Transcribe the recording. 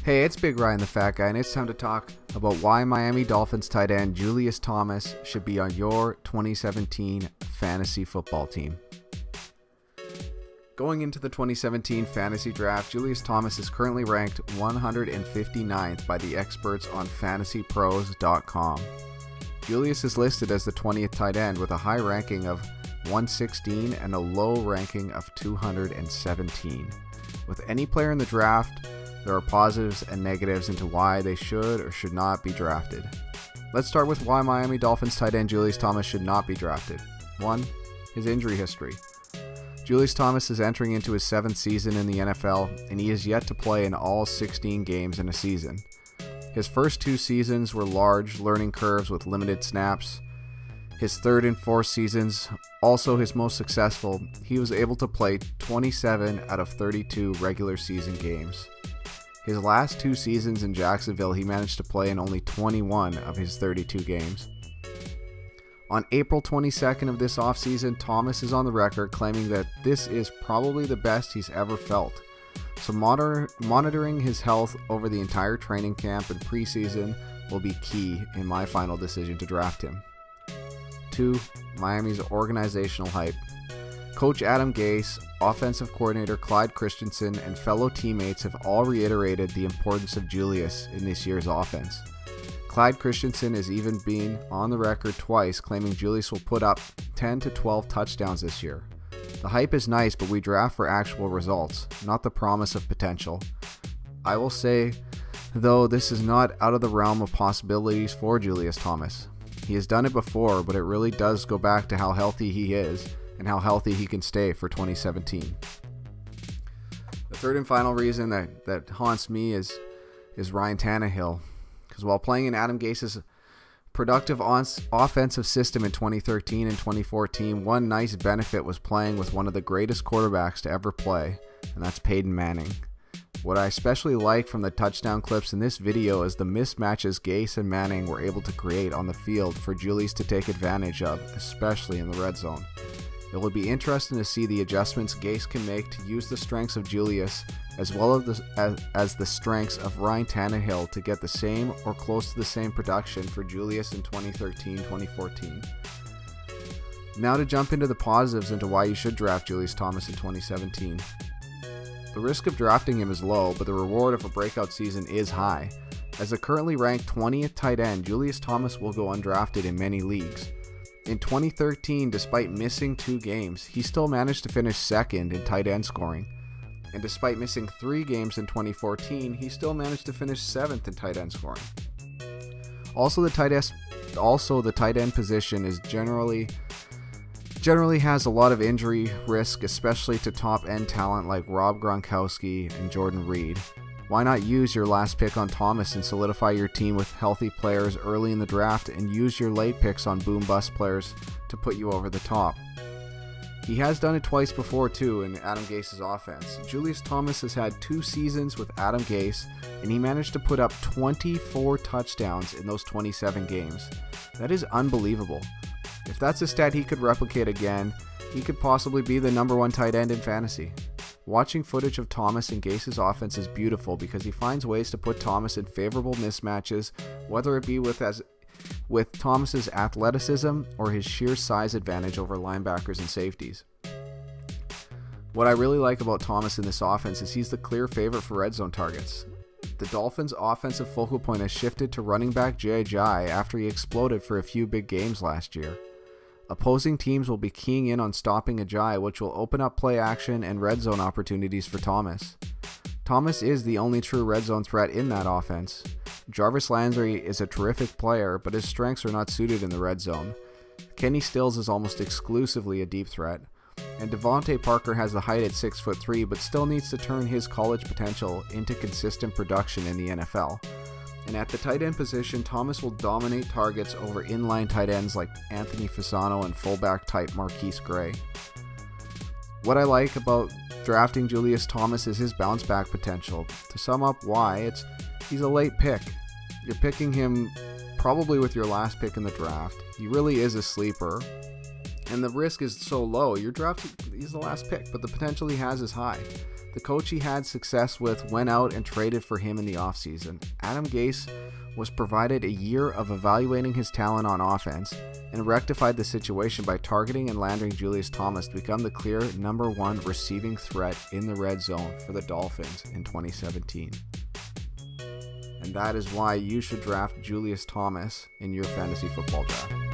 Hey, it's Big Ryan the Fat Guy, and it's time to talk about why Miami Dolphins tight end Julius Thomas should be on your 2017 fantasy football team. Going into the 2017 fantasy draft, Julius Thomas is currently ranked 159th by the experts on fantasypros.com. Julius is listed as the 20th tight end with a high ranking of 116 and a low ranking of 217. With any player in the draft, there are positives and negatives into why they should or should not be drafted. Let's start with why Miami Dolphins tight end Julius Thomas should not be drafted. 1. His injury history. Julius Thomas is entering into his 7th season in the NFL, and he is yet to play in all 16 games in a season. His first 2 seasons were large learning curves with limited snaps. His 3rd and 4th seasons, also his most successful, he was able to play 27 out of 32 regular season games. His last 2 seasons in Jacksonville, he managed to play in only 21 of his 32 games. On April 22nd of this offseason, Thomas is on the record claiming that this is probably the best he's ever felt. So monitoring his health over the entire training camp and preseason will be key in my final decision to draft him. 2. Miami's organizational hype. Coach Adam Gase, offensive coordinator Clyde Christensen, and fellow teammates have all reiterated the importance of Julius in this year's offense. Clyde Christensen has even been on the record twice claiming Julius will put up 10 to 12 touchdowns this year. The hype is nice, but we draft for actual results, not the promise of potential. I will say, though, this is not out of the realm of possibilities for Julius Thomas. He has done it before, but it really does go back to how healthy he is and how healthy he can stay for 2017. The third and final reason that haunts me is Ryan Tannehill. Because while playing in Adam Gase's productive offensive system in 2013 and 2014, one nice benefit was playing with one of the greatest quarterbacks to ever play, and that's Peyton Manning. What I especially like from the touchdown clips in this video is the mismatches Gase and Manning were able to create on the field for Julius to take advantage of, especially in the red zone. It will be interesting to see the adjustments Gase can make to use the strengths of Julius as well as the strengths of Ryan Tannehill to get the same or close to the same production for Julius in 2013-2014. Now to jump into the positives into why you should draft Julius Thomas in 2017. The risk of drafting him is low, but the reward of a breakout season is high. As a currently ranked 20th tight end, Julius Thomas will go undrafted in many leagues. In 2013, despite missing 2 games, he still managed to finish 2nd in tight end scoring. And despite missing 3 games in 2014, he still managed to finish 7th in tight end scoring. Also, the tight end position is generally has a lot of injury risk, especially to top end talent like Rob Gronkowski and Jordan Reed. Why not use your last pick on Thomas and solidify your team with healthy players early in the draft and use your late picks on boom-bust players to put you over the top? He has done it twice before too in Adam Gase's offense. Julius Thomas has had 2 seasons with Adam Gase, and he managed to put up 24 touchdowns in those 27 games. That is unbelievable. If that's a stat he could replicate again, he could possibly be the #1 tight end in fantasy. Watching footage of Thomas in Gase's offense is beautiful because he finds ways to put Thomas in favorable mismatches, whether it be with Thomas's athleticism or his sheer size advantage over linebackers and safeties. What I really like about Thomas in this offense is he's the clear favorite for red zone targets. The Dolphins' offensive focal point has shifted to running back J.J. after he exploded for a few big games last year. Opposing teams will be keying in on stopping Ajayi, which will open up play action and red zone opportunities for Thomas. Thomas is the only true red zone threat in that offense. Jarvis Landry is a terrific player, but his strengths are not suited in the red zone. Kenny Stills is almost exclusively a deep threat. And Devontae Parker has the height at 6'3", but still needs to turn his college potential into consistent production in the NFL. And at the tight end position, Thomas will dominate targets over inline tight ends like Anthony Fasano and fullback type Marquise Gray. What I like about drafting Julius Thomas is his bounce back potential. To sum up why, he's a late pick. You're picking him probably with your last pick in the draft. He really is a sleeper. And the risk is so low. He's the last pick, but the potential he has is high. The coach he had success with went out and traded for him in the offseason. Adam Gase was provided a year of evaluating his talent on offense and rectified the situation by targeting and landing Julius Thomas to become the clear #1 receiving threat in the red zone for the Dolphins in 2017. And that is why you should draft Julius Thomas in your fantasy football draft.